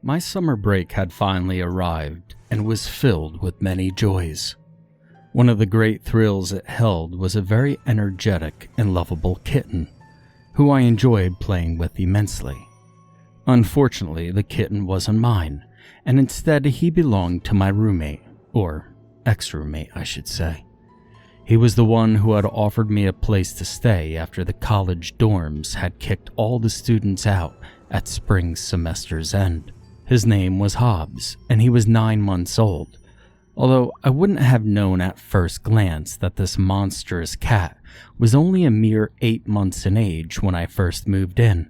My summer break had finally arrived and was filled with many joys. One of the great thrills it held was a very energetic and lovable kitten, who I enjoyed playing with immensely. Unfortunately, the kitten wasn't mine, and instead he belonged to my roommate, or ex-roommate I should say. He was the one who had offered me a place to stay after the college dorms had kicked all the students out at spring semester's end. His name was Hobbs, and he was 9 months old, although I wouldn't have known at first glance that this monstrous cat was only a mere 8 months in age when I first moved in.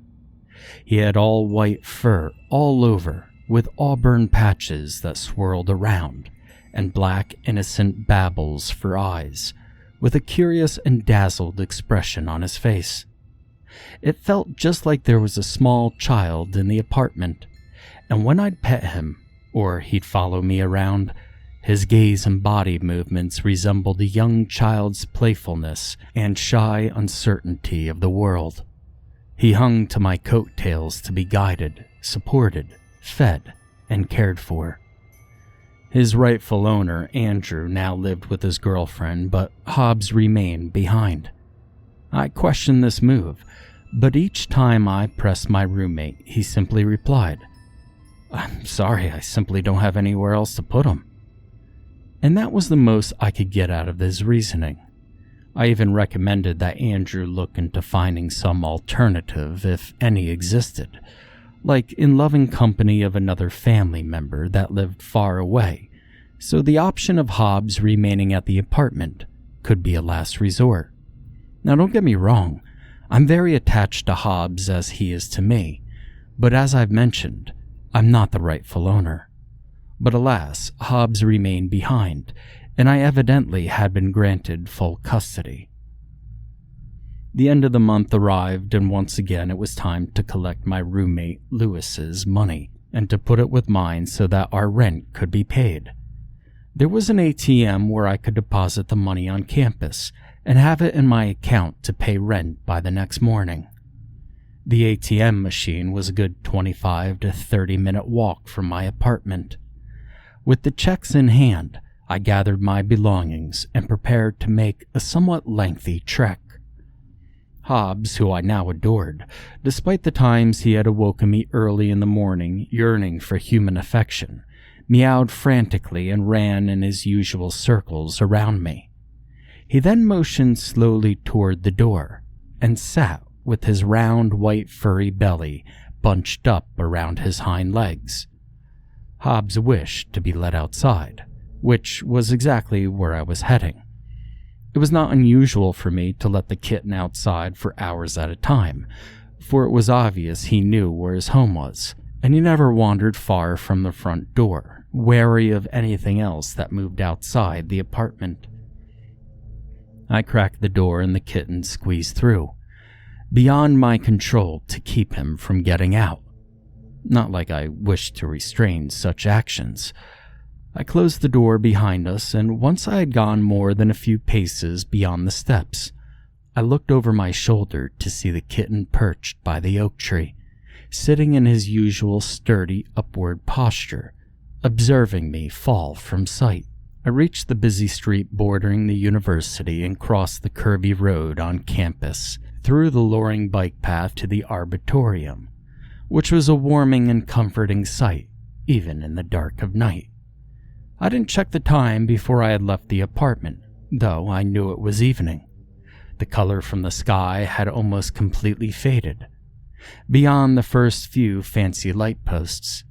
He had all white fur all over, with auburn patches that swirled around, and black innocent babbles for eyes, with a curious and dazzled expression on his face. It felt just like there was a small child in the apartment, and when I'd pet him, or he'd follow me around, his gaze and body movements resembled a young child's playfulness and shy uncertainty of the world. He hung to my coattails to be guided, supported, fed, and cared for. His rightful owner, Andrew, now lived with his girlfriend, but Hobbs remained behind. I questioned this move, but each time I pressed my roommate, he simply replied, "I'm sorry, I simply don't have anywhere else to put him." And that was the most I could get out of his reasoning. I even recommended that Andrew look into finding some alternative, if any existed, like in loving company of another family member that lived far away, so the option of Hobbs remaining at the apartment could be a last resort. Now don't get me wrong, I'm very attached to Hobbs as he is to me, but as I've mentioned, I'm not the rightful owner. But alas, Hobbs remained behind, and I evidently had been granted full custody. The end of the month arrived, and once again it was time to collect my roommate Lewis's money and to put it with mine so that our rent could be paid. There was an ATM where I could deposit the money on campus and have it in my account to pay rent by the next morning. The ATM machine was a good 25 to 30-minute walk from my apartment. With the checks in hand, I gathered my belongings and prepared to make a somewhat lengthy trek. Hobbs, who I now adored, despite the times he had awoken me early in the morning yearning for human affection, meowed frantically and ran in his usual circles around me. He then motioned slowly toward the door and sat with his round white furry belly bunched up around his hind legs. Hobbs wished to be let outside, which was exactly where I was heading. It was not unusual for me to let the kitten outside for hours at a time, for it was obvious he knew where his home was, and he never wandered far from the front door, wary of anything else that moved outside the apartment. I cracked the door and the kitten squeezed through, beyond my control to keep him from getting out. Not like I wished to restrain such actions. I closed the door behind us, and once I had gone more than a few paces beyond the steps, I looked over my shoulder to see the kitten perched by the oak tree, sitting in his usual sturdy upward posture, observing me fall from sight. I reached the busy street bordering the university and crossed the curvy road on campus, through the luring bike path to the arboretum, which was a warming and comforting sight, even in the dark of night. I didn't check the time before I had left the apartment, though I knew it was evening. The color from the sky had almost completely faded. Beyond the first few fancy light posts,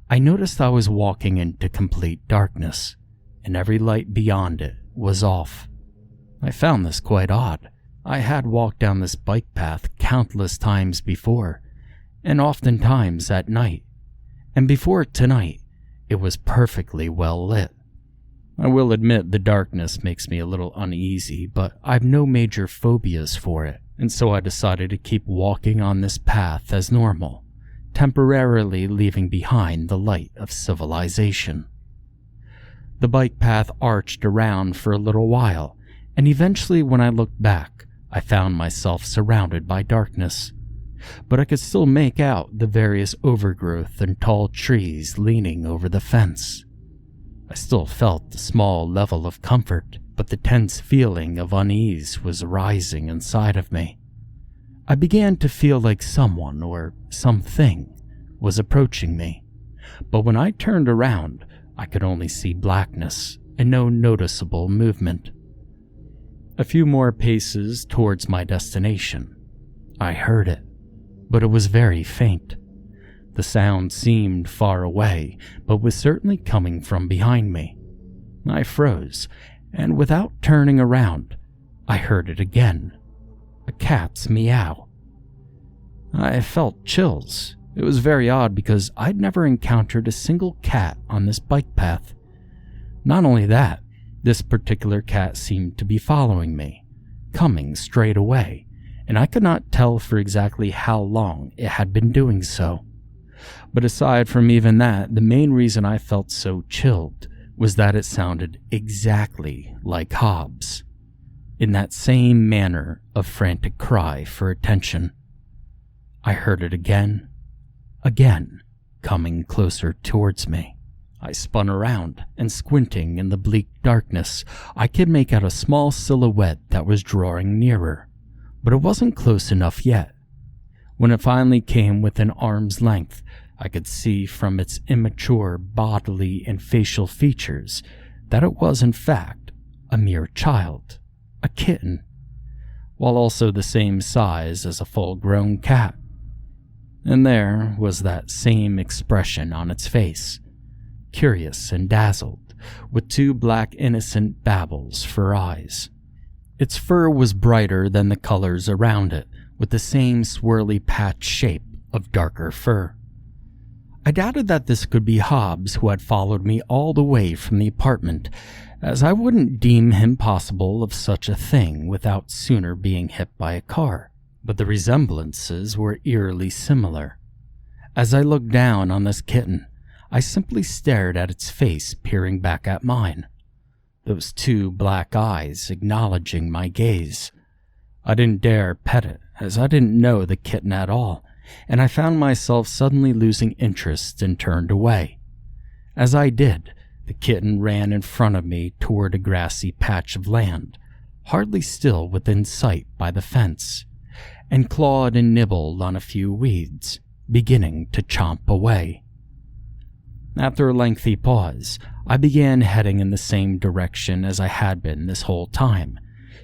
I noticed I was walking into complete darkness, and every light beyond it was off. I found this quite odd. I had walked down this bike path countless times before, and oftentimes at night, and before tonight, it was perfectly well lit. I will admit the darkness makes me a little uneasy, but I've no major phobias for it, and so I decided to keep walking on this path as normal, temporarily leaving behind the light of civilization. The bike path arched around for a little while, and eventually when I looked back, I found myself surrounded by darkness. but I could still make out the various overgrowth and tall trees leaning over the fence. I still felt a small level of comfort, but the tense feeling of unease was rising inside of me. I began to feel like someone or something was approaching me, but when I turned around, I could only see blackness and no noticeable movement. A few more paces towards my destination, I heard it, but it was very faint. The sound seemed far away, but was certainly coming from behind me. I froze, and without turning around, I heard it again. A cat's meow. I felt chills. It was very odd because I'd never encountered a single cat on this bike path. Not only that, this particular cat seemed to be following me, coming straight away, and I could not tell for exactly how long it had been doing so. But aside from even that, the main reason I felt so chilled was that it sounded exactly like Hobbs, in that same manner of frantic cry for attention. I heard it again, coming closer towards me. I spun around, and squinting in the bleak darkness, I could make out a small silhouette that was drawing nearer, but it wasn't close enough yet. When it finally came within arm's length, I could see from its immature bodily and facial features that it was in fact a mere child, a kitten, while also the same size as a full-grown cat. And there was that same expression on its face, curious and dazzled, with two black innocent babbles for eyes. Its fur was brighter than the colors around it, with the same swirly patch shape of darker fur. I doubted that this could be Hobbs, who had followed me all the way from the apartment, as I wouldn't deem him possible of such a thing without sooner being hit by a car. But the resemblances were eerily similar. As I looked down on this kitten, I simply stared at its face peering back at mine, those two black eyes acknowledging my gaze. I didn't dare pet it, as I didn't know the kitten at all, and I found myself suddenly losing interest and turned away. As I did, the kitten ran in front of me toward a grassy patch of land, hardly still within sight by the fence, and clawed and nibbled on a few weeds, beginning to chomp away. After a lengthy pause, I began heading in the same direction as I had been this whole time,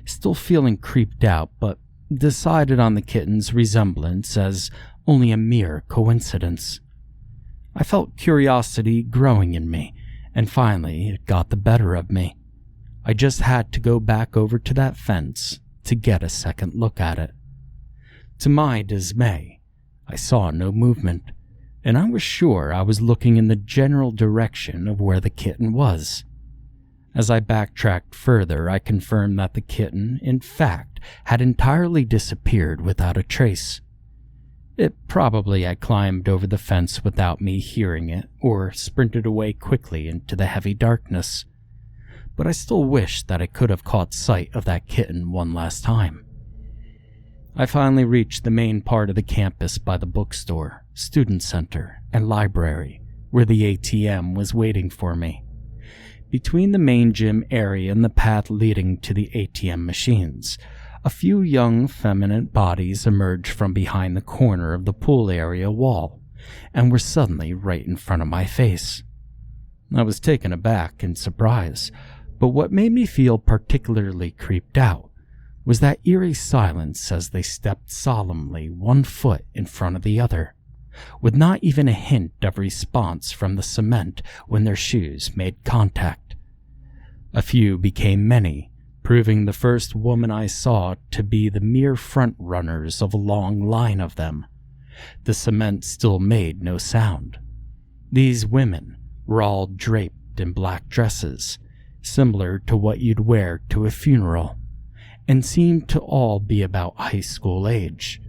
still feeling creeped out, but decided on the kitten's resemblance as only a mere coincidence. I felt curiosity growing in me, and finally it got the better of me. I just had to go back over to that fence to get a second look at it. To my dismay, I saw no movement, and I was sure I was looking in the general direction of where the kitten was. As I backtracked further, I confirmed that the kitten, in fact, had entirely disappeared without a trace. It probably had climbed over the fence without me hearing it, or sprinted away quickly into the heavy darkness. But I still wished that I could have caught sight of that kitten one last time. I finally reached the main part of the campus by the bookstore, student center, and library, where the ATM was waiting for me. Between the main gym area and the path leading to the ATM machines, a few young feminine bodies emerged from behind the corner of the pool area wall, and were suddenly right in front of my face. I was taken aback and surprised, but what made me feel particularly creeped out was that eerie silence as they stepped solemnly one foot in front of the other, with not even a hint of response from the cement when their shoes made contact. A few became many, proving the first woman I saw to be the mere front runners of a long line of them. The cement still made no sound. These women were all draped in black dresses, similar to what you'd wear to a funeral, and seemed to all be about high school age.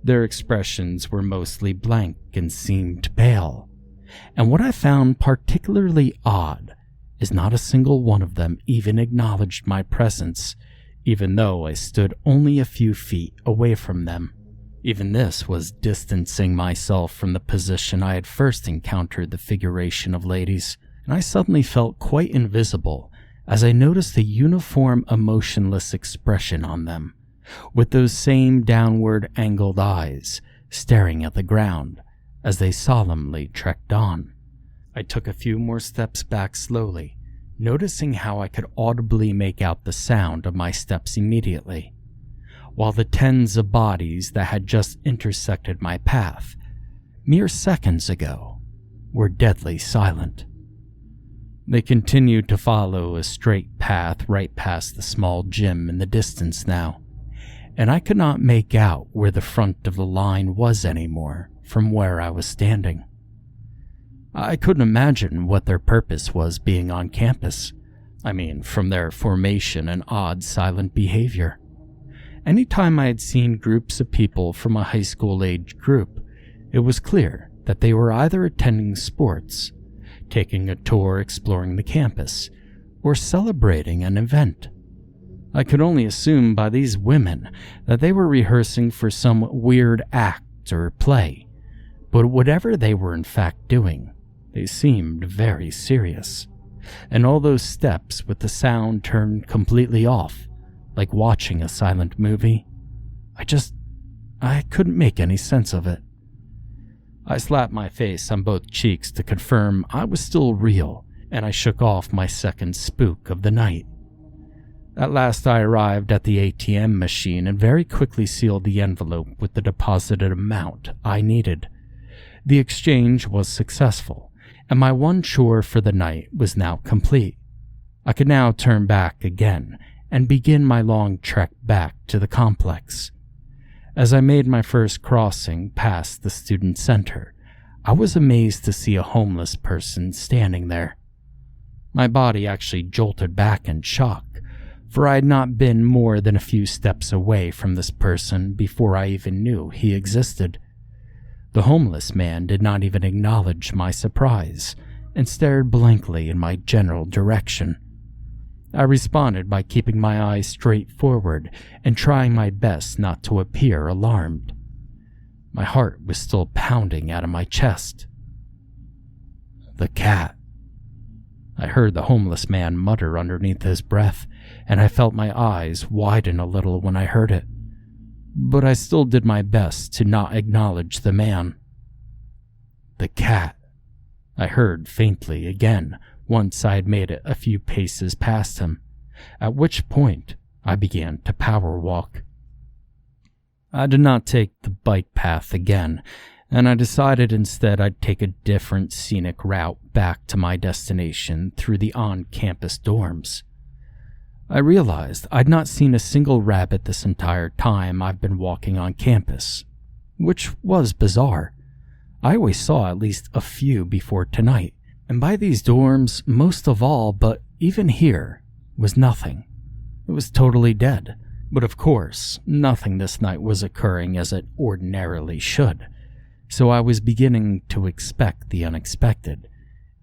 Their expressions were mostly blank and seemed pale, and what I found particularly odd is not a single one of them even acknowledged my presence, even though I stood only a few feet away from them. Even this was distancing myself from the position I had first encountered the figuration of ladies, and I suddenly felt quite invisible as I noticed a uniform emotionless expression on them, with those same downward angled eyes staring at the ground as they solemnly trekked on. I took a few more steps back slowly, noticing how I could audibly make out the sound of my steps immediately, while the tens of bodies that had just intersected my path mere seconds ago were deadly silent. They continued to follow a straight path right past the small gym in the distance now, and I could not make out where the front of the line was anymore from where I was standing. I couldn't imagine what their purpose was being on campus. I mean, from their formation and odd silent behavior. Anytime I had seen groups of people from a high school age group, it was clear that they were either attending sports, taking a tour exploring the campus, or celebrating an event. I could only assume by these women that they were rehearsing for some weird act or play, but whatever they were in fact doing, they seemed very serious. And all those steps with the sound turned completely off, like watching a silent movie. I couldn't make any sense of it. I slapped my face on both cheeks to confirm I was still real, and I shook off my second spook of the night. At last I arrived at the ATM machine and very quickly sealed the envelope with the deposited amount I needed. The exchange was successful, and my one chore for the night was now complete. I could now turn back again and begin my long trek back to the complex. As I made my first crossing past the student center, I was amazed to see a homeless person standing there. My body actually jolted back in shock, for I had not been more than a few steps away from this person before I even knew he existed. The homeless man did not even acknowledge my surprise and stared blankly in my general direction. I responded by keeping my eyes straight forward and trying my best not to appear alarmed. My heart was still pounding out of my chest. "The cat," I heard the homeless man mutter underneath his breath, and I felt my eyes widen a little when I heard it. But I still did my best to not acknowledge the man. "The cat," I heard faintly again once I had made it a few paces past him, at which point I began to power walk. I did not take the bike path again, and I decided instead I'd take a different scenic route back to my destination through the on-campus dorms. I realized I'd not seen a single rabbit this entire time I've been walking on campus, which was bizarre. I always saw at least a few before tonight, and by these dorms, most of all, but even here, was nothing. It was totally dead. But of course, nothing this night was occurring as it ordinarily should, so I was beginning to expect the unexpected,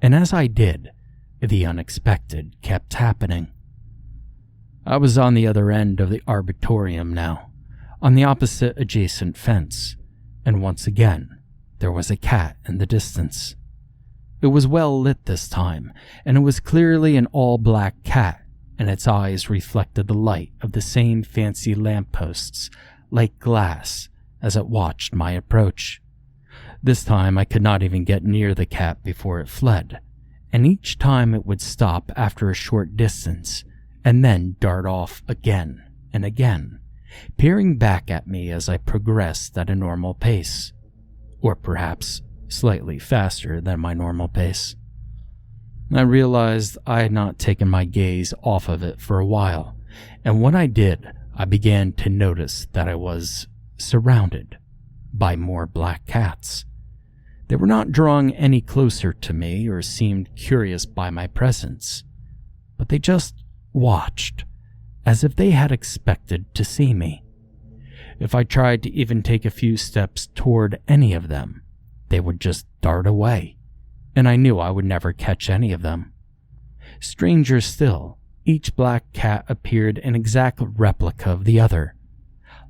and as I did, the unexpected kept happening. I was on the other end of the arboretum now, on the opposite adjacent fence, and once again, there was a cat in the distance. It was well lit this time, and it was clearly an all-black cat, and its eyes reflected the light of the same fancy lampposts like glass as it watched my approach. This time I could not even get near the cat before it fled, and each time it would stop after a short distance and then dart off again and again, peering back at me as I progressed at a normal pace, or perhaps slightly faster than my normal pace. I realized I had not taken my gaze off of it for a while, and when I did, I began to notice that I was surrounded by more black cats. They were not drawing any closer to me or seemed curious by my presence, but they just watched, as if they had expected to see me. If I tried to even take a few steps toward any of them, they would just dart away, and I knew I would never catch any of them. Stranger still, each black cat appeared an exact replica of the other,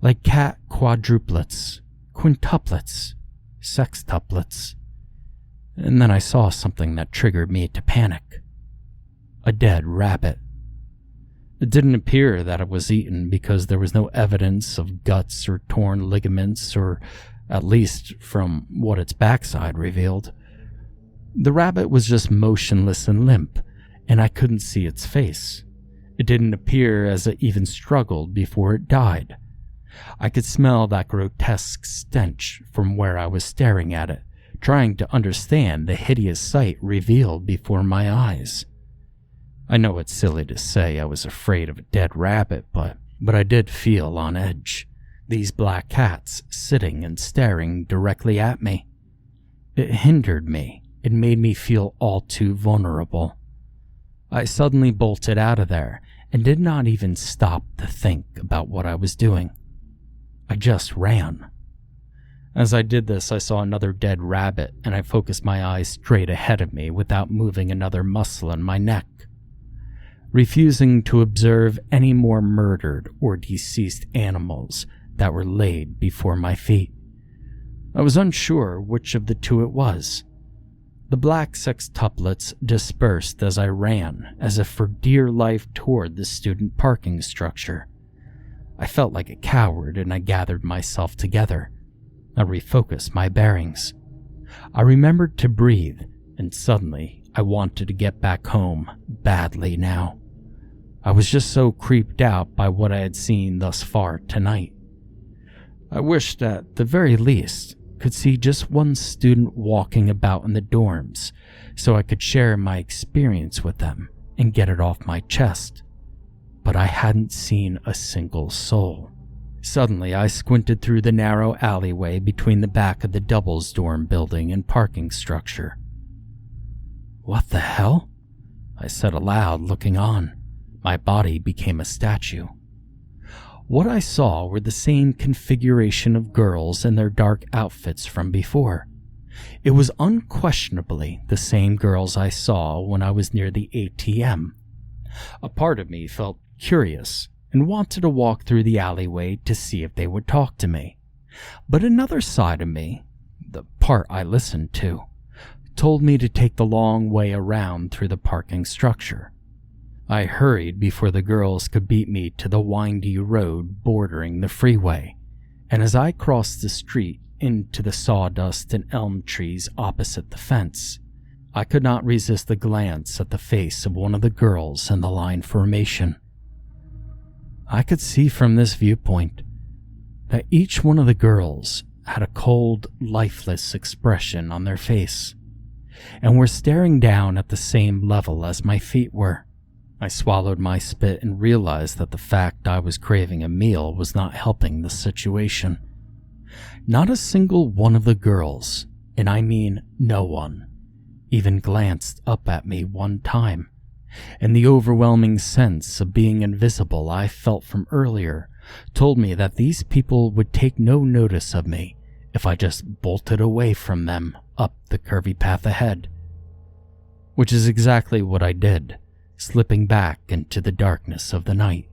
like cat quadruplets, quintuplets, sextuplets. And then I saw something that triggered me to panic. A dead rabbit. It didn't appear that it was eaten because there was no evidence of guts or torn ligaments, or at least from what its backside revealed. The rabbit was just motionless and limp, and I couldn't see its face. It didn't appear as it even struggled before it died. I could smell that grotesque stench from where I was staring at it, trying to understand the hideous sight revealed before my eyes. I know it's silly to say I was afraid of a dead rabbit, but I did feel on edge. These black cats sitting and staring directly at me. It hindered me. It made me feel all too vulnerable. I suddenly bolted out of there and did not even stop to think about what I was doing. I just ran. As I did this, I saw another dead rabbit, and I focused my eyes straight ahead of me without moving another muscle in my neck, refusing to observe any more murdered or deceased animals that were laid before my feet. I was unsure which of the two it was. The black sextuplets dispersed as I ran, as if for dear life, toward the student parking structure. I felt like a coward, and I gathered myself together. I refocused my bearings. I remembered to breathe, and suddenly I wanted to get back home badly now. I was just so creeped out by what I had seen thus far tonight. I wished at the very least could see just one student walking about in the dorms so I could share my experience with them and get it off my chest. But I hadn't seen a single soul. Suddenly, I squinted through the narrow alleyway between the back of the doubles dorm building and parking structure. "What the hell?" I said aloud, looking on. My body became a statue. What I saw were the same configuration of girls in their dark outfits from before. It was unquestionably the same girls I saw when I was near the ATM. A part of me felt curious and wanted to walk through the alleyway to see if they would talk to me. But another side of me, the part I listened to, told me to take the long way around through the parking structure. I hurried before the girls could beat me to the windy road bordering the freeway, and as I crossed the street into the sawdust and elm trees opposite the fence, I could not resist a glance at the face of one of the girls in the line formation. I could see from this viewpoint that each one of the girls had a cold, lifeless expression on their face, and were staring down at the same level as my feet were. I swallowed my spit and realized that the fact I was craving a meal was not helping the situation. Not a single one of the girls, and I mean no one, even glanced up at me one time, and the overwhelming sense of being invisible I felt from earlier told me that these people would take no notice of me if I just bolted away from them up the curvy path ahead. Which is exactly what I did, slipping back into the darkness of the night.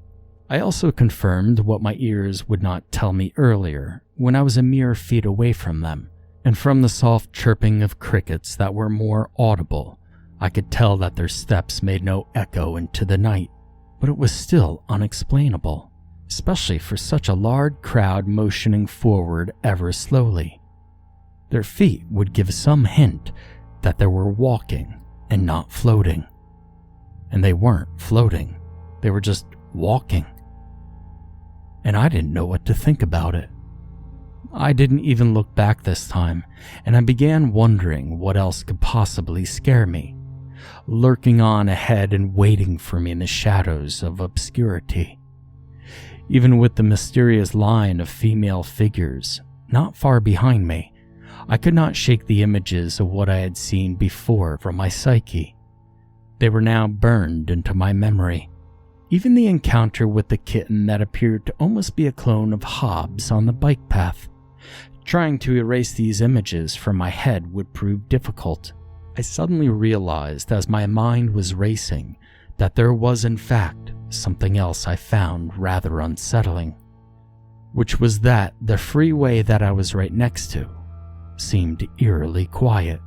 I also confirmed what my ears would not tell me earlier when I was a mere feet away from them, and from the soft chirping of crickets that were more audible, I could tell that their steps made no echo into the night, but it was still unexplainable, especially for such a large crowd motioning forward ever slowly. Their feet would give some hint that they were walking and not floating. And they weren't floating, they were just walking. And I didn't know what to think about it. I didn't even look back this time, and I began wondering what else could possibly scare me, lurking on ahead and waiting for me in the shadows of obscurity. Even with the mysterious line of female figures not far behind me, I could not shake the images of what I had seen before from my psyche. They were now burned into my memory. Even the encounter with the kitten that appeared to almost be a clone of Hobbs on the bike path. Trying to erase these images from my head would prove difficult. I suddenly realized as my mind was racing that there was in fact something else I found rather unsettling. which was that the freeway that I was right next to seemed eerily quiet.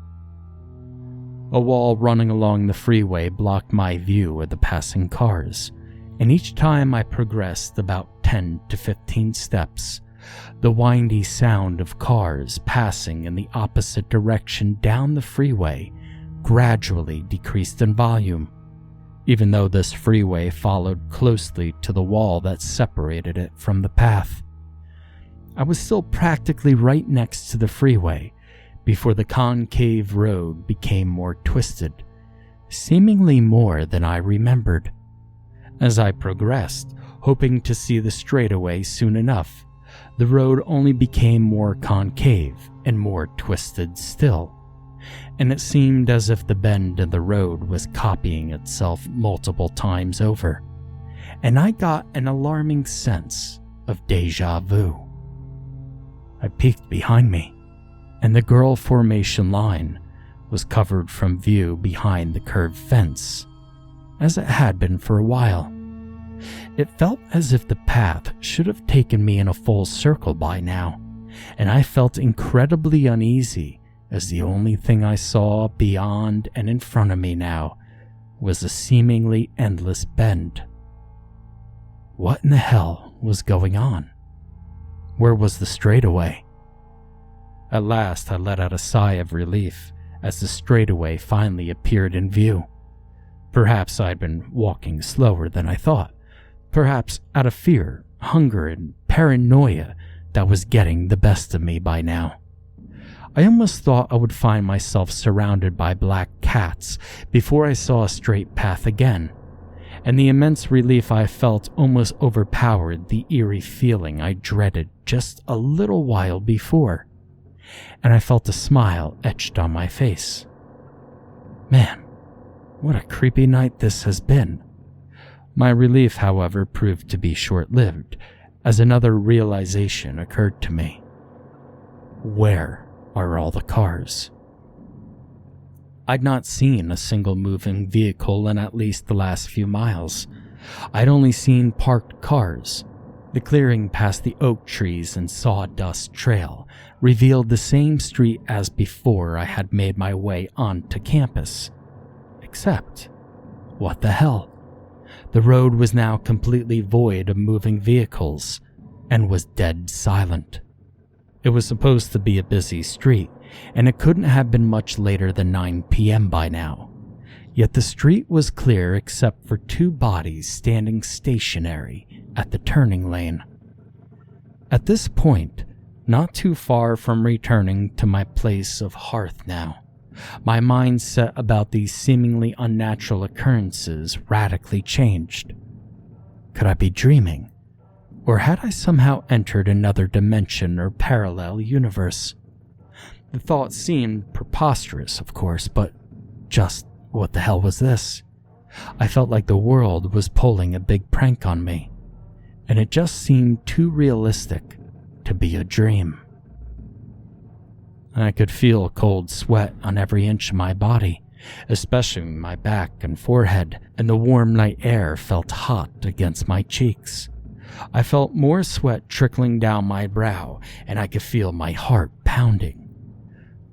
A wall running along the freeway blocked my view of the passing cars, and each time I progressed about 10 to 15 steps, the windy sound of cars passing in the opposite direction down the freeway gradually decreased in volume, even though this freeway followed closely to the wall that separated it from the path. I was still practically right next to the freeway before the concave road became more twisted, seemingly more than I remembered. As I progressed, hoping to see the straightaway soon enough, the road only became more concave and more twisted still, and it seemed as if the bend in the road was copying itself multiple times over, and I got an alarming sense of déjà vu. I peeked behind me, and the girl formation line was covered from view behind the curved fence, as it had been for a while. It felt as if the path should have taken me in a full circle by now, and I felt incredibly uneasy as the only thing I saw beyond and in front of me now was a seemingly endless bend. What in the hell was going on? Where was the straightaway? At last I let out a sigh of relief as the straightaway finally appeared in view. Perhaps I'd been walking slower than I thought, perhaps out of fear, hunger, and paranoia that was getting the best of me by now. I almost thought I would find myself surrounded by black cats before I saw a straight path again, and the immense relief I felt almost overpowered the eerie feeling I dreaded just a little while before, and I felt a smile etched on my face. Man, what a creepy night this has been. My relief, however, proved to be short-lived, as another realization occurred to me. Where are all the cars? I'd not seen a single moving vehicle in at least the last few miles. I'd only seen parked cars. The clearing past the oak trees and sawdust trail revealed the same street as before I had made my way onto campus. Except, what the hell? The road was now completely void of moving vehicles and was dead silent. It was supposed to be a busy street, and it couldn't have been much later than 9 p.m. by now. Yet the street was clear except for two bodies standing stationary at the turning lane. At this point, not too far from returning to my place of hearth now, my mindset about these seemingly unnatural occurrences radically changed. Could I be dreaming? Or had I somehow entered another dimension or parallel universe? The thought seemed preposterous, of course, but just what the hell was this? I felt like the world was pulling a big prank on me, and it just seemed too realistic to be a dream. I could feel cold sweat on every inch of my body, especially my back and forehead, and the warm night air felt hot against my cheeks. I felt more sweat trickling down my brow, and I could feel my heart pounding.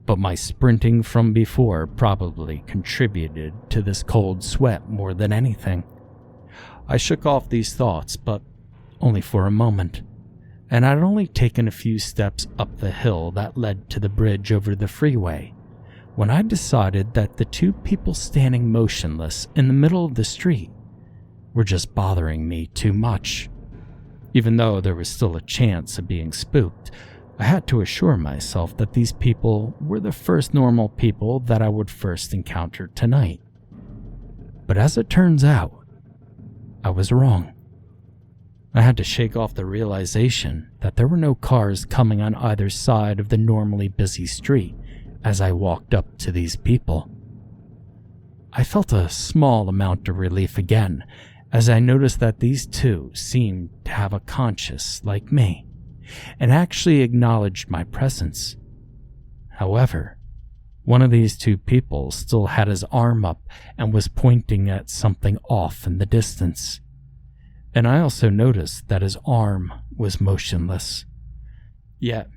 But my sprinting from before probably contributed to this cold sweat more than anything. I shook off these thoughts, but only for a moment, and I'd only taken a few steps up the hill that led to the bridge over the freeway when I decided that the two people standing motionless in the middle of the street were just bothering me too much. Even though there was still a chance of being spooked, I had to assure myself that these people were the first normal people that I would first encounter tonight. But as it turns out, I was wrong. I had to shake off the realization that there were no cars coming on either side of the normally busy street as I walked up to these people. I felt a small amount of relief again as I noticed that these two seemed to have a conscience like me, and actually acknowledged my presence. However, one of these two people still had his arm up and was pointing at something off in the distance. And I also noticed that his arm was motionless. Yet,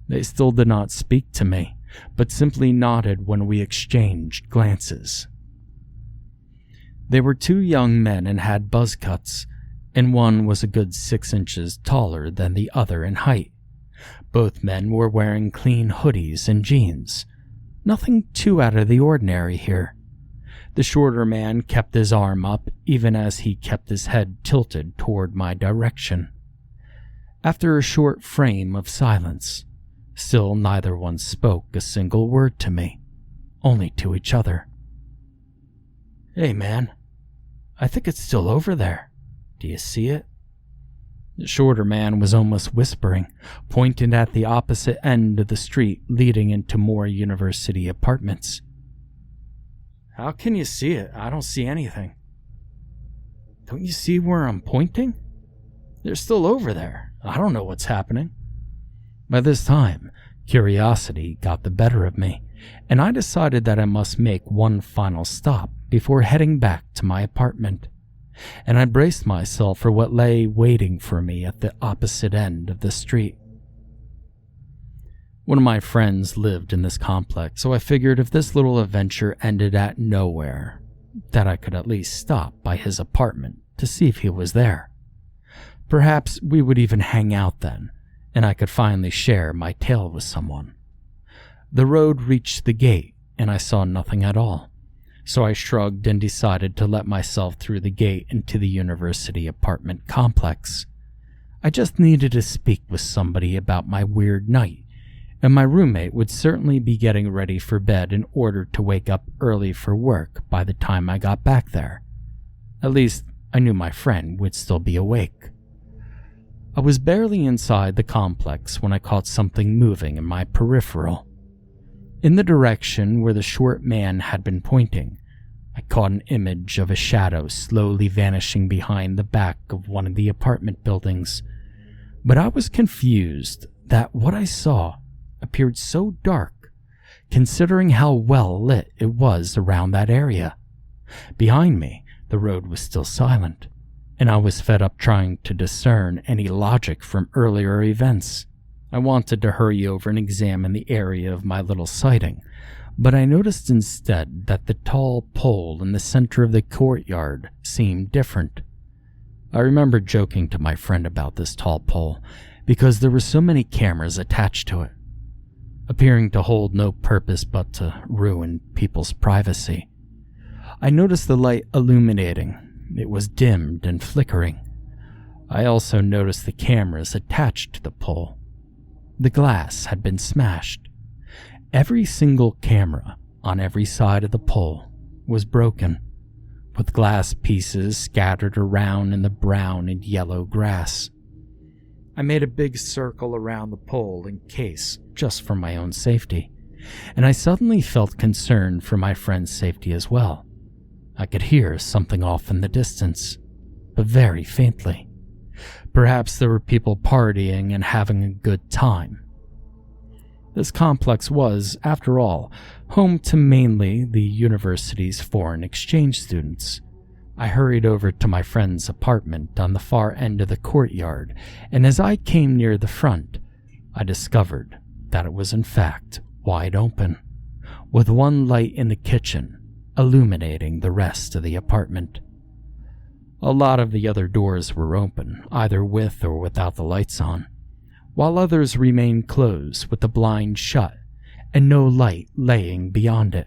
they still did not speak to me, but simply nodded when we exchanged glances. They were 2 young men and had buzz cuts, and one was a good 6 inches taller than the other in height. Both men were wearing clean hoodies and jeans. Nothing too out of the ordinary here. The shorter man kept his arm up even as he kept his head tilted toward my direction. After a short frame of silence, still neither one spoke a single word to me, only to each other. "Hey man, I think it's still over there. Do you see it?" The shorter man was almost whispering, pointing at the opposite end of the street leading into more university apartments. "How can you see it? I don't see anything." "Don't you see where I'm pointing? They're still over there. I don't know what's happening." By this time, curiosity got the better of me, and I decided that I must make one final stop before heading back to my apartment, and I braced myself for what lay waiting for me at the opposite end of the street. One of my friends lived in this complex, so I figured if this little adventure ended at nowhere, that I could at least stop by his apartment to see if he was there. Perhaps we would even hang out then, and I could finally share my tale with someone. The road reached the gate, and I saw nothing at all, so I shrugged and decided to let myself through the gate into the university apartment complex. I just needed to speak with somebody about my weird night, and my roommate would certainly be getting ready for bed in order to wake up early for work by the time I got back there. At least, I knew my friend would still be awake. I was barely inside the complex when I caught something moving in my peripheral. In the direction where the short man had been pointing, I caught an image of a shadow slowly vanishing behind the back of one of the apartment buildings. But I was confused that what I saw appeared so dark, considering how well lit it was around that area. Behind me, the road was still silent, and I was fed up trying to discern any logic from earlier events. I wanted to hurry over and examine the area of my little sighting, but I noticed instead that the tall pole in the center of the courtyard seemed different. I remember joking to my friend about this tall pole because there were so many cameras attached to it, appearing to hold no purpose but to ruin people's privacy. I noticed the light illuminating. It was dimmed and flickering. I also noticed the cameras attached to the pole. The glass had been smashed. Every single camera on every side of the pole was broken, with glass pieces scattered around in the brown and yellow grass. I made a big circle around the pole in case, just for my own safety, and I suddenly felt concerned for my friend's safety as well. I could hear something off in the distance, but very faintly. Perhaps there were people partying and having a good time. This complex was, after all, home to mainly the university's foreign exchange students. I hurried over to my friend's apartment on the far end of the courtyard, and as I came near the front, I discovered that it was in fact wide open, with one light in the kitchen illuminating the rest of the apartment. A lot of the other doors were open, either with or without the lights on, while others remained closed with the blind shut and no light laying beyond it.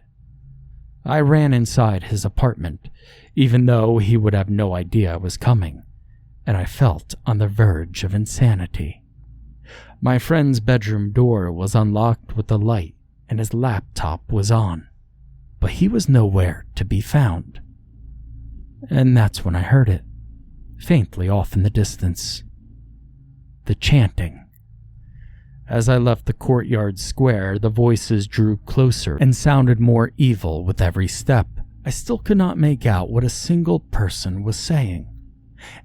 I ran inside his apartment, even though he would have no idea I was coming, and I felt on the verge of insanity. My friend's bedroom door was unlocked with the light, and his laptop was on, but he was nowhere to be found. And that's when I heard it, faintly off in the distance. The chanting. As I left the courtyard square, the voices drew closer and sounded more evil with every step. I still could not make out what a single person was saying.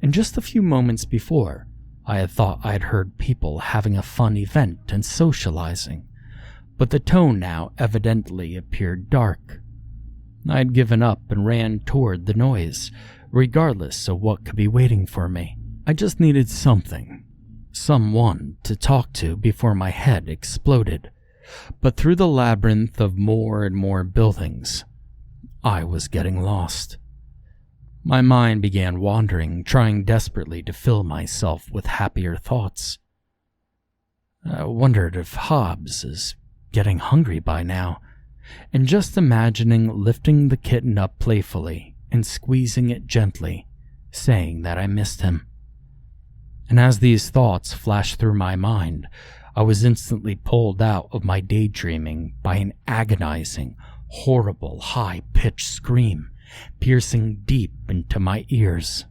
And just a few moments before, I had thought I had heard people having a fun event and socializing, but the tone now evidently appeared dark. I had given up and ran toward the noise, regardless of what could be waiting for me. I just needed something someone to talk to before my head exploded. But through the labyrinth of more and more buildings, I was getting lost. My mind began wandering, trying desperately to fill myself with happier thoughts. I wondered if Hobbs is getting hungry by now, and just imagining lifting the kitten up playfully and squeezing it gently, saying that I missed him. And as these thoughts flashed through my mind, I was instantly pulled out of my daydreaming by an agonizing, horrible, high-pitched scream, piercing deep into my ears.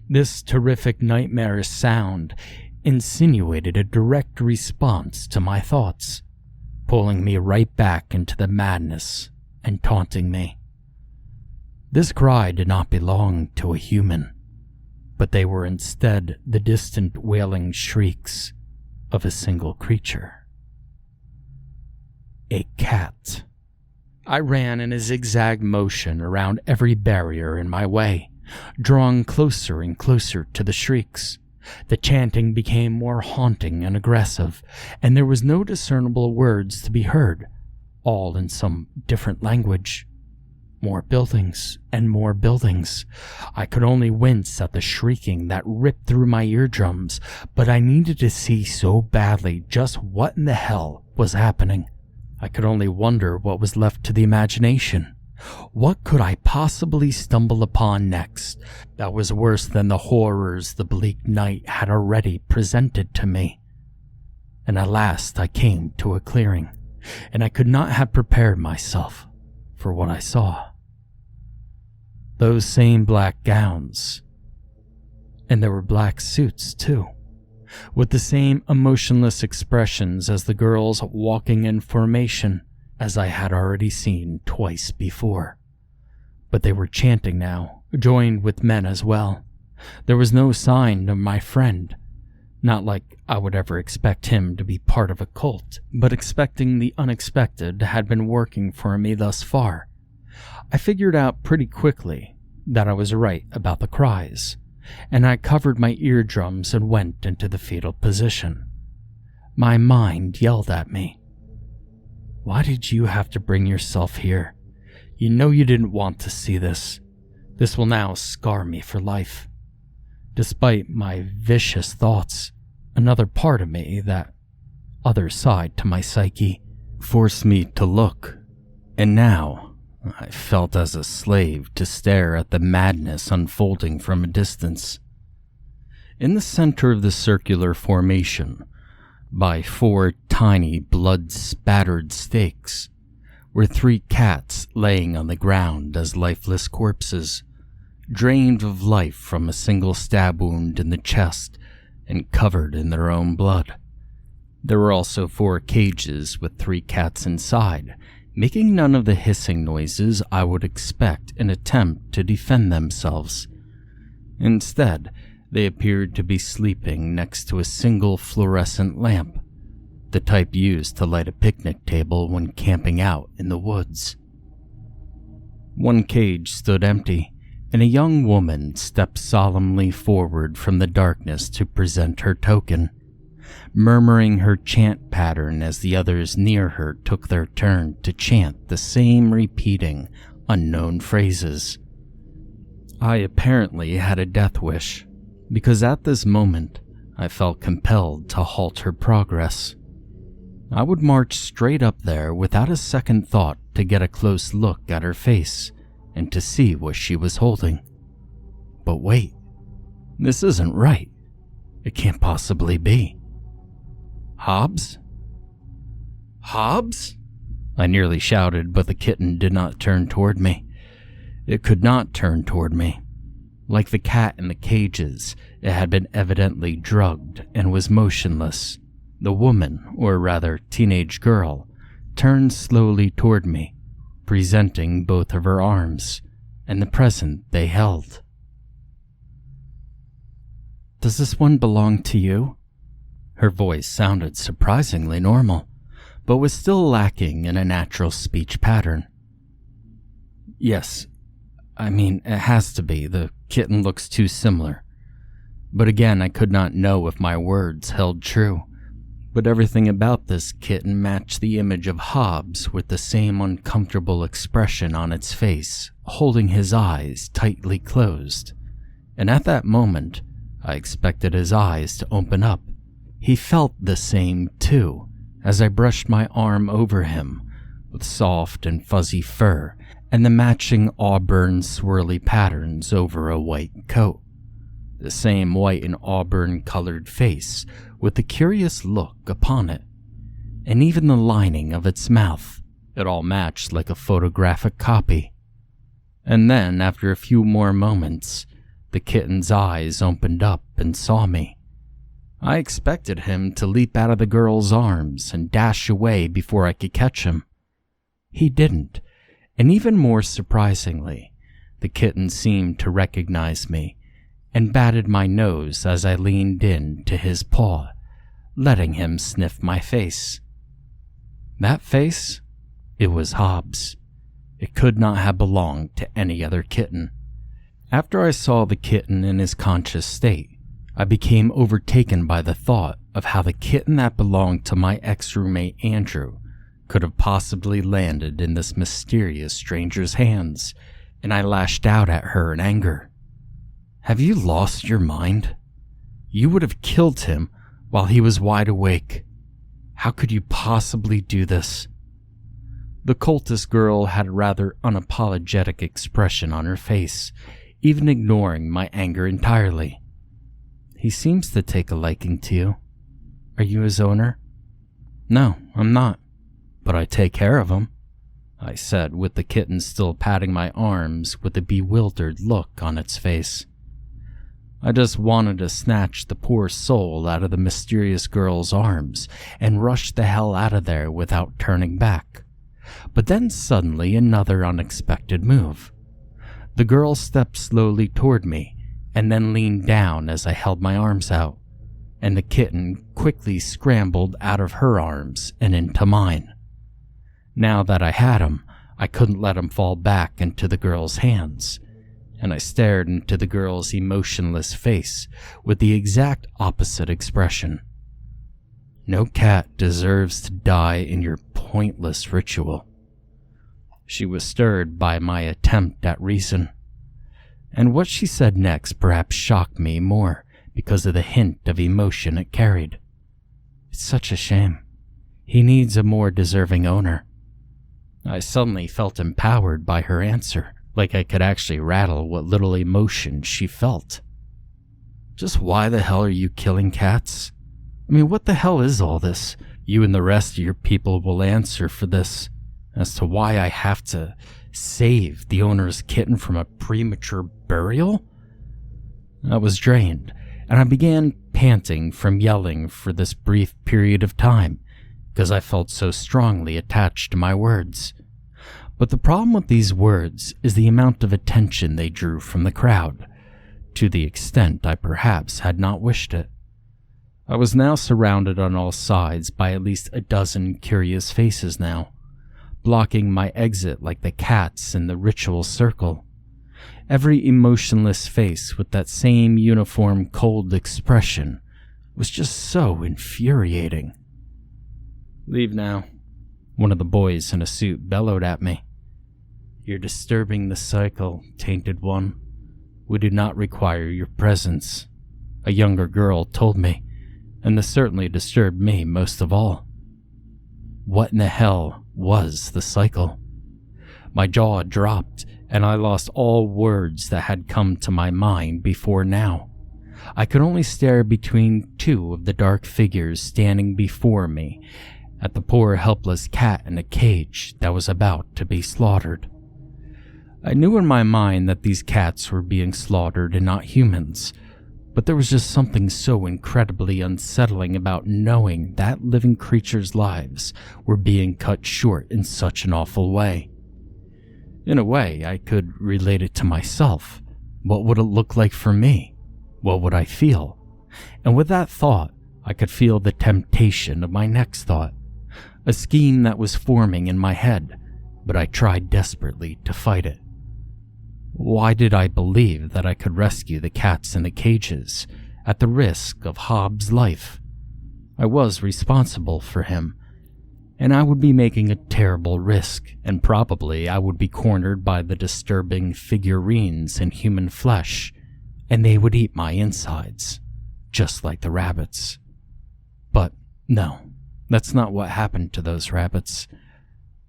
This terrific nightmarish sound insinuated a direct response to my thoughts, pulling me right back into the madness and taunting me. This cry did not belong to a human, but they were instead the distant wailing shrieks of a single creature. A cat. I ran in a zigzag motion around every barrier in my way, drawing closer and closer to the shrieks. The chanting became more haunting and aggressive, and there was no discernible words to be heard, all in some different language. More buildings and more buildings. I could only wince at the shrieking that ripped through my eardrums, but I needed to see so badly just what in the hell was happening. I could only wonder what was left to the imagination. What could I possibly stumble upon next that was worse than the horrors the bleak night had already presented to me? And at last I came to a clearing, and I could not have prepared myself for what I saw. Those same black gowns, and there were black suits too, with the same emotionless expressions as the girls walking in formation as I had already seen twice before. But they were chanting now, joined with men as well. There was no sign of my friend, not like I would ever expect him to be part of a cult, but expecting the unexpected had been working for me thus far. I figured out pretty quickly that I was right about the cries, and I covered my eardrums and went into the fetal position. My mind yelled at me. Why did you have to bring yourself here? You know you didn't want to see this. This will now scar me for life. Despite my vicious thoughts, another part of me, that other side to my psyche, forced me to look. And now, I felt as a slave to stare at the madness unfolding from a distance. In the center of the circular formation, by 4 tiny blood-spattered stakes, were 3 cats laying on the ground as lifeless corpses, drained of life from a single stab wound in the chest and covered in their own blood. There were also 4 cages with 3 cats inside, making none of the hissing noises I would expect in an attempt to defend themselves. Instead, they appeared to be sleeping next to a single fluorescent lamp, the type used to light a picnic table when camping out in the woods. One cage stood empty, and a young woman stepped solemnly forward from the darkness to present her token, murmuring her chant pattern as the others near her took their turn to chant the same repeating unknown phrases. I apparently had a death wish, because at this moment I felt compelled to halt her progress. I would march straight up there without a second thought to get a close look at her face and to see what she was holding. But wait, this isn't right. It can't possibly be. Hobbs? Hobbs? I nearly shouted, but the kitten did not turn toward me. It could not turn toward me. Like the cat in the cages, it had been evidently drugged and was motionless. The woman, or rather teenage girl, turned slowly toward me, presenting both of her arms and the present they held. Does this one belong to you? Her voice sounded surprisingly normal, but was still lacking in a natural speech pattern. Yes, I mean, it has to be. The kitten looks too similar. But again, I could not know if my words held true. But everything about this kitten matched the image of Hobbs with the same uncomfortable expression on its face, holding his eyes tightly closed. And at that moment, I expected his eyes to open up. He felt the same too, as I brushed my arm over him, with soft and fuzzy fur and the matching auburn swirly patterns over a white coat. The same white and auburn-colored face with the curious look upon it, and even the lining of its mouth. It all matched like a photographic copy. And then, after a few more moments, the kitten's eyes opened up and saw me. I expected him to leap out of the girl's arms and dash away before I could catch him. He didn't, and even more surprisingly, the kitten seemed to recognize me and batted my nose as I leaned in to his paw, letting him sniff my face. That face? It was Hobbs. It could not have belonged to any other kitten. After I saw the kitten in his conscious state, I became overtaken by the thought of how the kitten that belonged to my ex-roommate Andrew could have possibly landed in this mysterious stranger's hands, and I lashed out at her in anger. Have you lost your mind? You would have killed him while he was wide awake. How could you possibly do this? The cultist girl had a rather unapologetic expression on her face, even ignoring my anger entirely. He seems to take a liking to you. Are you his owner? No, I'm not, but I take care of him, I said, with the kitten still patting my arms with a bewildered look on its face. I just wanted to snatch the poor soul out of the mysterious girl's arms and rush the hell out of there without turning back. But then suddenly another unexpected move. The girl stepped slowly toward me and then leaned down as I held my arms out, and the kitten quickly scrambled out of her arms and into mine. Now that I had him, I couldn't let him fall back into the girl's hands, and I stared into the girl's emotionless face with the exact opposite expression. No cat deserves to die in your pointless ritual. She was stirred by my attempt at reason, and what she said next perhaps shocked me more because of the hint of emotion it carried. It's such a shame. He needs a more deserving owner. I suddenly felt empowered by her answer, like I could actually rattle what little emotion she felt. Just why the hell are you killing cats? I mean, what the hell is all this? You and the rest of your people will answer for this, as to why I have to save the owner's kitten from a premature burial? I was drained, and I began panting from yelling for this brief period of time, because I felt so strongly attached to my words. But the problem with these words is the amount of attention they drew from the crowd, to the extent I perhaps had not wished it. I was now surrounded on all sides by at least a dozen curious faces now, blocking my exit like the cats in the ritual circle. Every emotionless face with that same uniform cold expression was just so infuriating. Leave now, one of the boys in a suit bellowed at me. You're disturbing the cycle, tainted one. We do not require your presence, a younger girl told me, and this certainly disturbed me most of all. What in the hell was the cycle? My jaw dropped, and I lost all words that had come to my mind before now. I could only stare between two of the dark figures standing before me at the poor helpless cat in a cage that was about to be slaughtered. I knew in my mind that these cats were being slaughtered and not humans, but there was just something so incredibly unsettling about knowing that living creatures' lives were being cut short in such an awful way. In a way, I could relate it to myself. What would it look like for me? What would I feel? And with that thought, I could feel the temptation of my next thought, a scheme that was forming in my head, but I tried desperately to fight it. Why did I believe that I could rescue the cats in the cages at the risk of Hobbs' life. I was responsible for him, and I would be making a terrible risk, and probably I would be cornered by the disturbing figurines in human flesh, and they would eat my insides, just like the rabbits. But no, that's not what happened to those rabbits.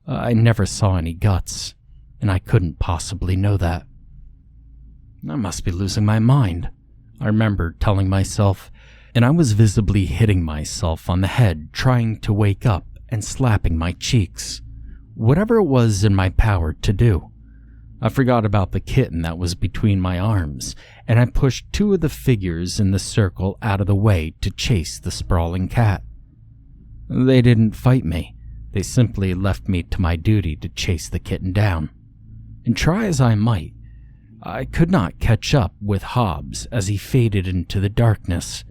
I never saw any guts, and I couldn't possibly know that. I must be losing my mind, I remembered telling myself, and I was visibly hitting myself on the head, trying to wake up and slapping my cheeks, whatever it was in my power to do. I forgot about the kitten that was between my arms, and I pushed two of the figures in the circle out of the way to chase the sprawling cat. They didn't fight me. They simply left me to my duty to chase the kitten down. And try as I might, I could not catch up with Hobbs as he faded into the darkness,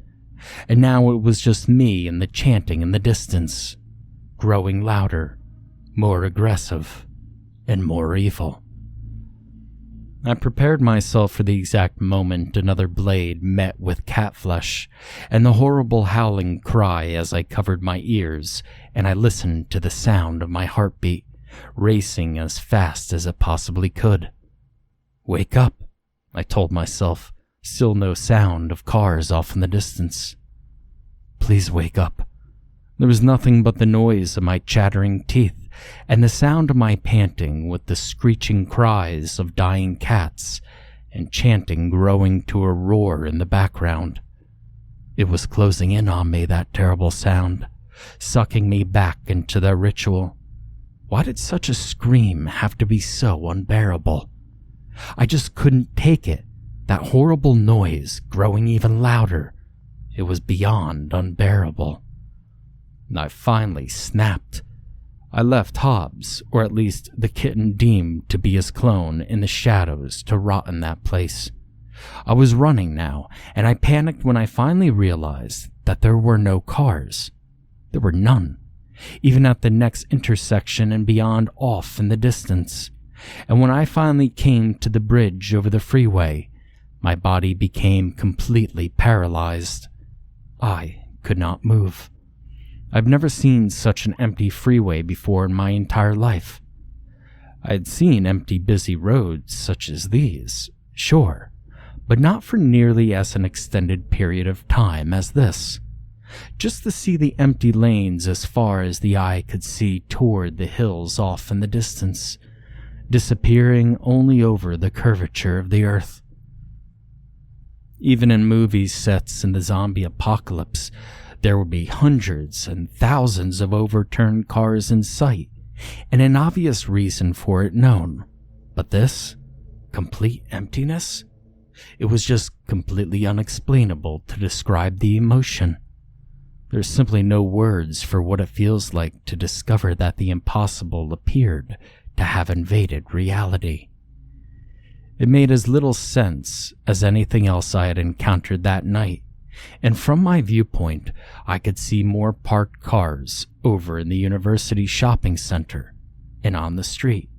and now it was just me and the chanting in the distance, growing louder, more aggressive, and more evil. I prepared myself for the exact moment another blade met with cat flesh, and the horrible howling cry as I covered my ears, and I listened to the sound of my heartbeat, racing as fast as it possibly could. Wake up, I told myself, still no sound of cars off in the distance. Please wake up. There was nothing but the noise of my chattering teeth and the sound of my panting with the screeching cries of dying cats and chanting growing to a roar in the background. It was closing in on me, that terrible sound, sucking me back into their ritual. Why did such a scream have to be so unbearable? I just couldn't take it, that horrible noise growing even louder. It was beyond unbearable. I finally snapped. I left Hobbs, or at least the kitten deemed to be his clone, in the shadows to rot in that place. I was running now, and I panicked when I finally realized that there were no cars. There were none, even at the next intersection and beyond off in the distance. And when I finally came to the bridge over the freeway, my body became completely paralyzed. I could not move. I've never seen such an empty freeway before in my entire life. I had seen empty, busy roads such as these, sure, but not for nearly as an extended period of time as this. Just to see the empty lanes as far as the eye could see toward the hills off in the distance, disappearing only over the curvature of the earth. Even in movie sets in the zombie apocalypse, there would be hundreds and thousands of overturned cars in sight, and an obvious reason for it known. But this? Complete emptiness? It was just completely unexplainable to describe the emotion. There's simply no words for what it feels like to discover that the impossible appeared to have invaded reality. It made as little sense as anything else I had encountered that night, and from my viewpoint, I could see more parked cars over in the university shopping center and on the street.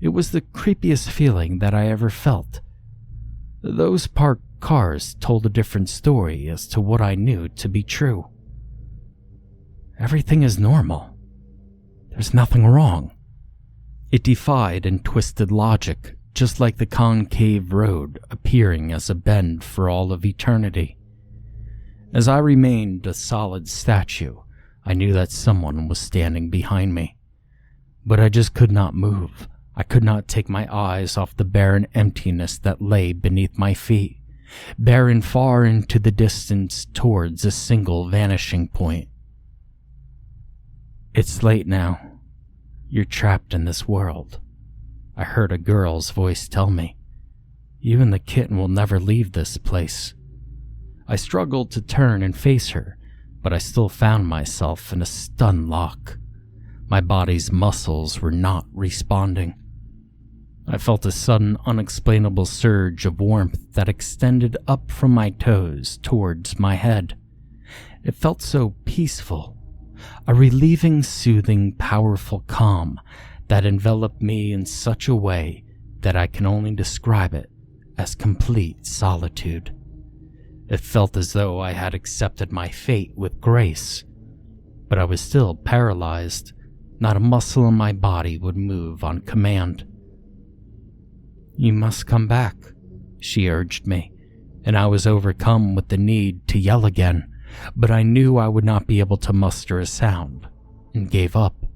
It was the creepiest feeling that I ever felt. Those parked cars told a different story as to what I knew to be true. Everything is normal. There's nothing wrong. It defied and twisted logic, just like the concave road appearing as a bend for all of eternity. As I remained a solid statue, I knew that someone was standing behind me. But I just could not move. I could not take my eyes off the barren emptiness that lay beneath my feet, barren far into the distance towards a single vanishing point. It's late now. You're trapped in this world. I heard a girl's voice tell me. You and the kitten will never leave this place. I struggled to turn and face her, but I still found myself in a stun lock. My body's muscles were not responding. I felt a sudden, unexplainable surge of warmth that extended up from my toes towards my head. It felt so peaceful, a relieving, soothing, powerful calm that enveloped me in such a way that I can only describe it as complete solitude. It felt as though I had accepted my fate with grace, but I was still paralyzed. Not a muscle in my body would move on command. "You must come back," she urged me, and I was overcome with the need to yell again, but I knew I would not be able to muster a sound, and gave up.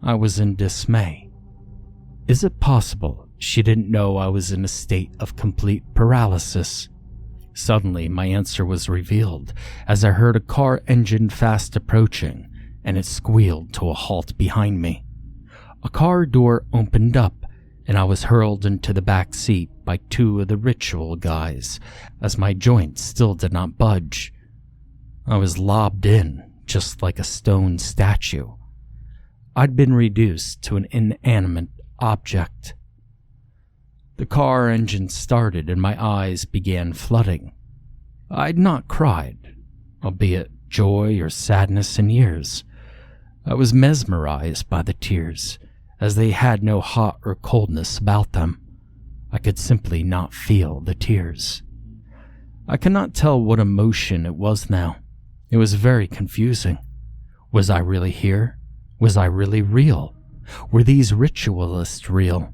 I was in dismay. Is it possible she didn't know I was in a state of complete paralysis? Suddenly, my answer was revealed as I heard a car engine fast approaching, and it squealed to a halt behind me. A car door opened up, and I was hurled into the back seat by two of the ritual guys, as my joints still did not budge. I was lobbed in, just like a stone statue. I'd been reduced to an inanimate object. The car engine started and my eyes began flooding. I'd not cried, albeit joy or sadness in years. I was mesmerized by the tears, as they had no hot or coldness about them. I could simply not feel the tears. I cannot tell what emotion it was now. It was very confusing. Was I really here? Was I really real? Were these ritualists real?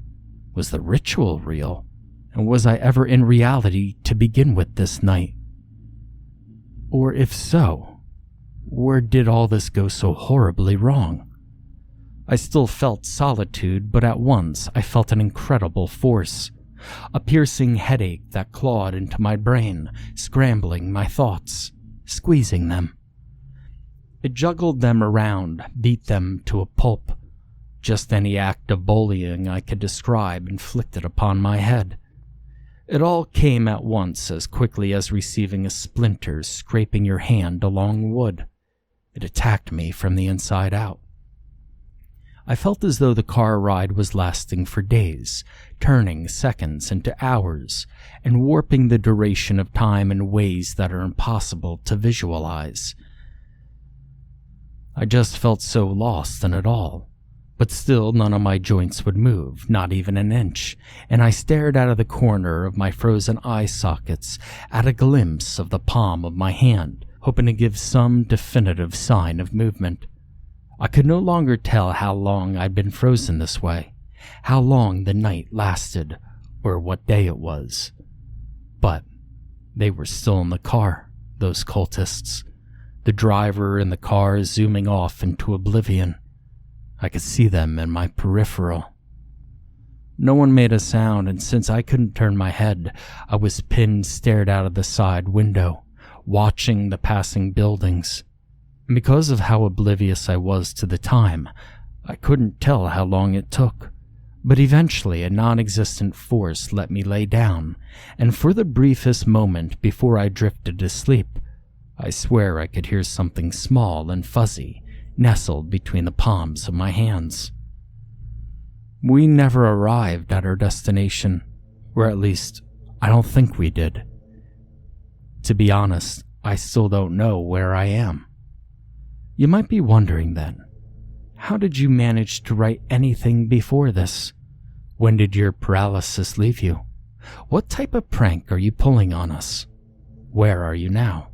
Was the ritual real? And was I ever in reality to begin with this night? Or if so, where did all this go so horribly wrong? I still felt solitude, but at once I felt an incredible force. A piercing headache that clawed into my brain, scrambling my thoughts, squeezing them. It juggled them around, beat them to a pulp. Just any act of bullying I could describe inflicted upon my head. It all came at once as quickly as receiving a splinter scraping your hand along wood. It attacked me from the inside out. I felt as though the car ride was lasting for days, turning seconds into hours, and warping the duration of time in ways that are impossible to visualize. I just felt so lost in it all. But still none of my joints would move, not even an inch, and I stared out of the corner of my frozen eye sockets at a glimpse of the palm of my hand, hoping to give some definitive sign of movement. I could no longer tell how long I'd been frozen this way, how long the night lasted, or what day it was. But they were still in the car, those cultists, the driver and the car zooming off into oblivion. I could see them in my peripheral. No one made a sound, and since I couldn't turn my head, I was pinned stared out of the side window, watching the passing buildings. And because of how oblivious I was to the time, I couldn't tell how long it took. But eventually a non-existent force let me lay down, and for the briefest moment before I drifted to sleep, I swear I could hear something small and fuzzy nestled between the palms of my hands. We never arrived at our destination, or at least, I don't think we did. To be honest, I still don't know where I am. You might be wondering then, how did you manage to write anything before this? When did your paralysis leave you? What type of prank are you pulling on us? Where are you now?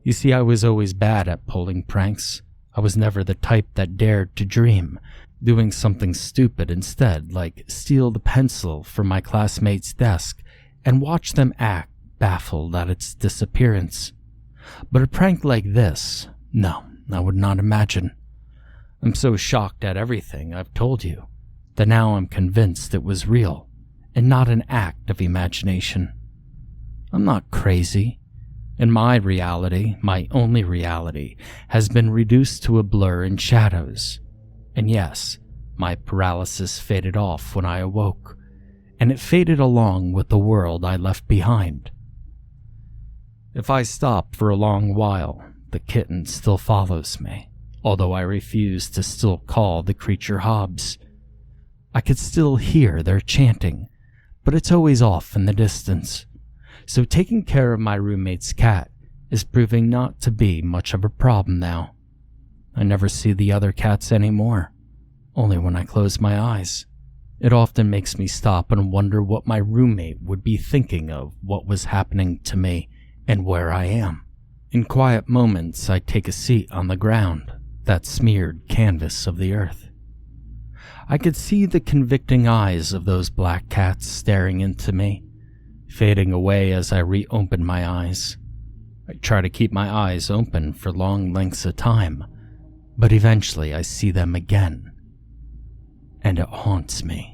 You see, I was always bad at pulling pranks. I was never the type that dared to dream, doing something stupid instead, like steal the pencil from my classmate's desk and watch them act baffled at its disappearance. But a prank like this, no, I would not imagine. I'm so shocked at everything I've told you that now I'm convinced it was real and not an act of imagination. I'm not crazy. And my reality, my only reality, has been reduced to a blur in shadows. And yes, my paralysis faded off when I awoke, and it faded along with the world I left behind. If I stop for a long while, the kitten still follows me, although I refuse to still call the creature Hobbs. I could still hear their chanting, but it's always off in the distance. So taking care of my roommate's cat is proving not to be much of a problem now. I never see the other cats anymore, only when I close my eyes. It often makes me stop and wonder what my roommate would be thinking of what was happening to me and where I am. In quiet moments, I take a seat on the ground, that smeared canvas of the earth. I could see the convicting eyes of those black cats staring into me, fading away as I reopen my eyes. I try to keep my eyes open for long lengths of time, but eventually I see them again, and it haunts me.